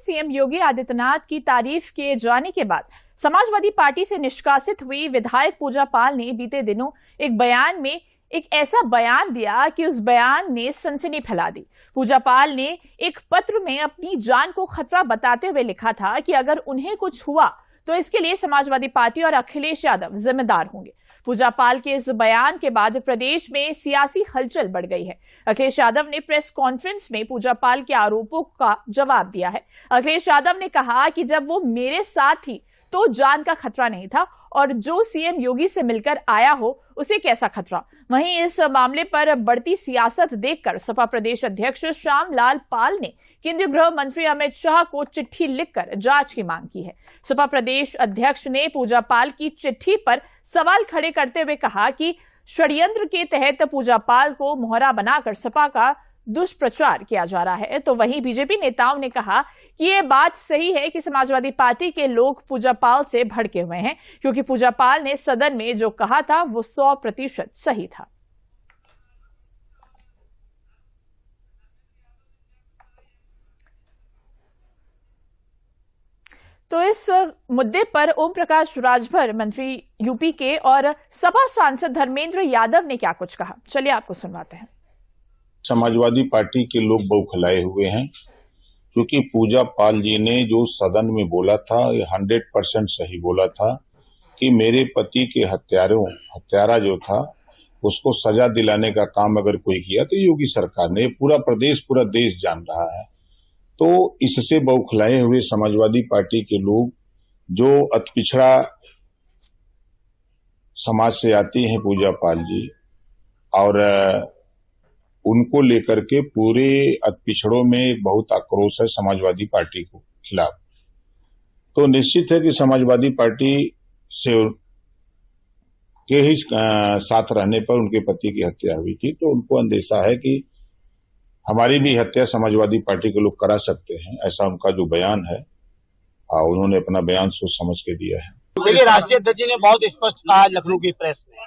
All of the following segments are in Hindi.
सीएम योगी आदित्यनाथ की तारीफ किए जाने के बाद समाजवादी पार्टी से निष्कासित हुई विधायक पूजा पाल ने बीते दिनों एक बयान में एक ऐसा बयान दिया कि उस बयान ने सनसनी फैला दी। पूजा पाल ने एक पत्र में अपनी जान को खतरा बताते हुए लिखा था कि अगर उन्हें कुछ हुआ तो इसके लिए समाजवादी पार्टी और अखिलेश यादव जिम्मेदार होंगे। पूजा पाल के इस बयान के बाद प्रदेश में सियासी हलचल बढ़ गई है। अखिलेश यादव ने प्रेस कॉन्फ्रेंस में पूजा पाल के आरोपों का जवाब दिया है। अखिलेश यादव ने कहा कि जब वो मेरे साथ थी तो जान का खतरा नहीं था और जो सीएम योगी से मिलकर आया हो उसे कैसा खतरा। वहीं इस मामले पर बढ़ती सियासत देखकर सपा प्रदेश अध्यक्ष श्यामलाल पाल ने केंद्रीय गृह मंत्री अमित शाह को चिट्ठी लिखकर जांच की मांग की है। सपा प्रदेश अध्यक्ष ने पूजा पाल की चिट्ठी पर सवाल खड़े करते हुए कहा कि षड्यंत्र के तहत पूजा पाल को मोहरा बनाकर सपा का दुष्प्रचार किया जा रहा है। तो वहीं बीजेपी नेताओं ने कहा कि यह बात सही है कि समाजवादी पार्टी के लोग पूजा पाल से भड़के हुए हैं, क्योंकि पूजा पाल ने सदन में जो कहा था वो 100% सही था। तो इस मुद्दे पर ओम प्रकाश राजभर मंत्री यूपी के और सपा सांसद धर्मेंद्र यादव ने क्या कुछ कहा, चलिए आपको सुनवाते हैं। समाजवादी पार्टी के लोग बौखलाए हुए हैं, क्योंकि पूजा पाल जी ने जो सदन में बोला था ये 100% सही बोला था कि मेरे पति के हत्यारा जो था उसको सजा दिलाने का काम अगर कोई किया तो योगी सरकार ने, पूरा देश जान रहा है। तो इससे बौखलाए हुए समाजवादी पार्टी के लोग जो अतिपिछड़ा समाज से आती हैं पूजा पाल जी, और उनको लेकर के पूरे अतिपिछड़ों में बहुत आक्रोश है समाजवादी पार्टी को खिलाफ। तो निश्चित है कि समाजवादी पार्टी से के ही साथ रहने पर उनके पति की हत्या हुई थी, तो उनको अंदेशा है कि हमारी भी हत्या समाजवादी पार्टी के लोग करा सकते हैं। ऐसा उनका जो बयान है, उन्होंने अपना बयान सोच समझ के दिया है। देखिए, राष्ट्रीय अध्यक्ष जी ने बहुत स्पष्ट कहा लखनऊ की प्रेस में,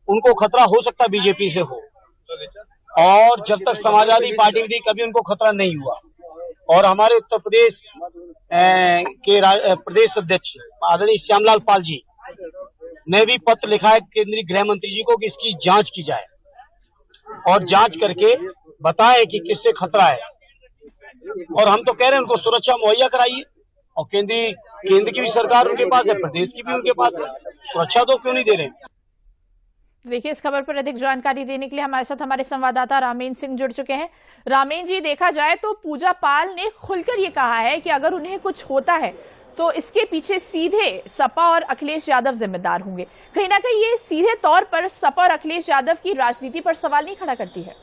उनको खतरा हो सकता बीजेपी से हो, और जब तक समाजवादी पार्टी में थी कभी उनको खतरा नहीं हुआ। और हमारे उत्तर प्रदेश के प्रदेश अध्यक्ष आदरणीय श्यामलाल पाल जी ने भी पत्र लिखा है केंद्रीय गृह मंत्री जी को कि इसकी जांच की जाए और जांच करके बताएं कि किससे खतरा है। और हम तो कह रहे हैं उनको सुरक्षा मुहैया कराइए, और केंद्र की भी सरकार उनके पास है, प्रदेश की भी उनके पास है, सुरक्षा तो क्यों नहीं दे रहे। देखिए, इस खबर पर अधिक जानकारी देने के लिए हमारे साथ हमारे संवाददाता रामेन सिंह जुड़ चुके हैं। रामेन जी, देखा जाए तो पूजा पाल ने खुलकर ये कहा है कि अगर उन्हें कुछ होता है तो इसके पीछे सीधे सपा और अखिलेश यादव जिम्मेदार होंगे। कहीं ना कहीं ये सीधे तौर पर सपा और अखिलेश यादव की राजनीति पर सवाल नहीं खड़ा करती है?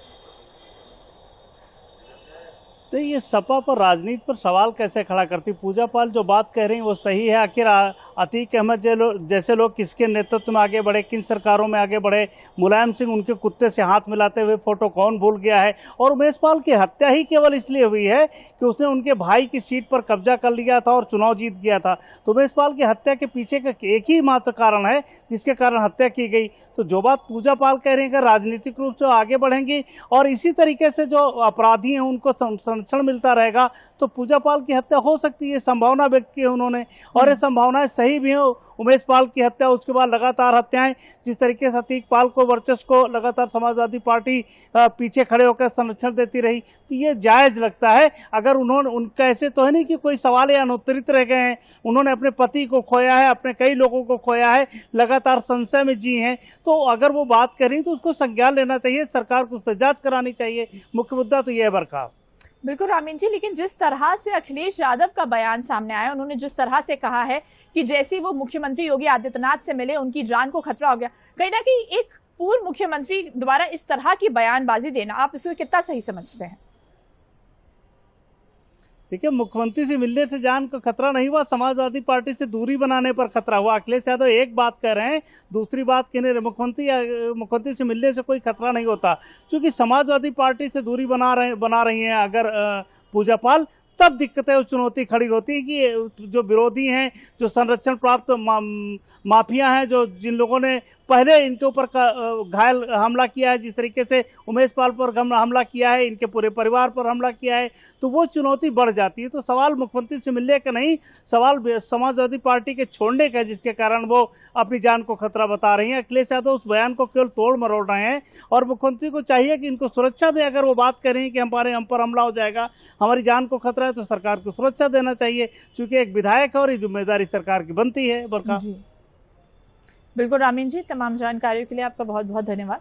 तो ये सपा पर राजनीति पर सवाल कैसे खड़ा करती? पूजा पाल जो बात कह रही हैं वो सही है। आखिर अतीक अहमद जैसे लोग किसके नेतृत्व में आगे बढ़े, किन सरकारों में आगे बढ़े, मुलायम सिंह उनके कुत्ते से हाथ मिलाते हुए फोटो कौन भूल गया है। और उमेश पाल की हत्या ही केवल इसलिए हुई है कि उसने उनके भाई की सीट पर कब्जा कर लिया था और चुनाव जीत गया था। तो उमेश पाल की हत्या के पीछे का एक ही मात्र कारण है जिसके कारण हत्या की गई। तो जो बात पूजा पाल कह रहे हैं कि राजनीतिक रूप से आगे बढ़ेंगी और इसी तरीके से जो अपराधी हैं उनको संरक्षण मिलता रहेगा, तो पूजा पाल की हत्या हो सकती है, संभावना व्यक्त की है उन्होंने, और ये संभावनाएं सही भी हैं। उमेश पाल की हत्या, उसके बाद लगातार हत्याएं, जिस तरीके से अतीक पाल को वर्चस्व को लगातार समाजवादी पार्टी पीछे खड़े होकर संरक्षण देती रही, तो ये जायज लगता है। अगर उनका ऐसे तो है नहीं कि कोई सवाल या अनुत्तरित रह गए हैं, उन्होंने अपने पति को खोया है, अपने कई लोगों को खोया है, लगातार संशय में जी हैं, तो अगर वो बात करें तो उसको संज्ञान लेना चाहिए, सरकार को उस पर जांच करानी चाहिए। मुख्य मुद्दा तो यह है बरखा। बिल्कुल रामीन जी, लेकिन जिस तरह से अखिलेश यादव का बयान सामने आया, उन्होंने जिस तरह से कहा है कि जैसे वो मुख्यमंत्री योगी आदित्यनाथ से मिले उनकी जान को खतरा हो गया, कहीं ना कहीं एक पूर्व मुख्यमंत्री द्वारा इस तरह की बयानबाजी देना, आप इसको कितना सही समझते हैं? देखिए, मुख्यमंत्री से मिलने से जान को खतरा नहीं हुआ, समाजवादी पार्टी से दूरी बनाने पर खतरा हुआ। अखिलेश यादव एक बात कह रहे हैं, दूसरी बात कहने मुख्यमंत्री से मिलने से कोई खतरा नहीं होता, क्योंकि समाजवादी पार्टी से दूरी बना रही हैं अगर पूजा पाल, तब दिक्कतें और चुनौती खड़ी होती है कि जो विरोधी हैं, जो संरक्षण प्राप्त माफिया हैं, जो जिन लोगों ने पहले इनके ऊपर घायल हमला किया है, जिस तरीके से उमेश पाल पर हमला किया है, इनके पूरे परिवार पर हमला किया है, तो वो चुनौती बढ़ जाती है। तो सवाल मुख्यमंत्री से मिलने का नहीं, सवाल समाजवादी पार्टी के छोड़ने का, जिसके कारण वो अपनी जान को खतरा बता रही हैं। अखिलेश यादव उस बयान को केवल तोड़ मरोड़ रहे हैं और मुख्यमंत्री को चाहिए कि इनको सुरक्षा दें। अगर वो बात कर रही हैं कि हम पर हमला हो जाएगा, हमारी जान को खतरा है, तो सरकार को सुरक्षा देना चाहिए, क्योंकि एक विधायक है और ये जिम्मेदारी सरकार की बनती है। बरका बिल्कुल रामीन जी, तमाम जानकारियों के लिए आपका बहुत बहुत धन्यवाद।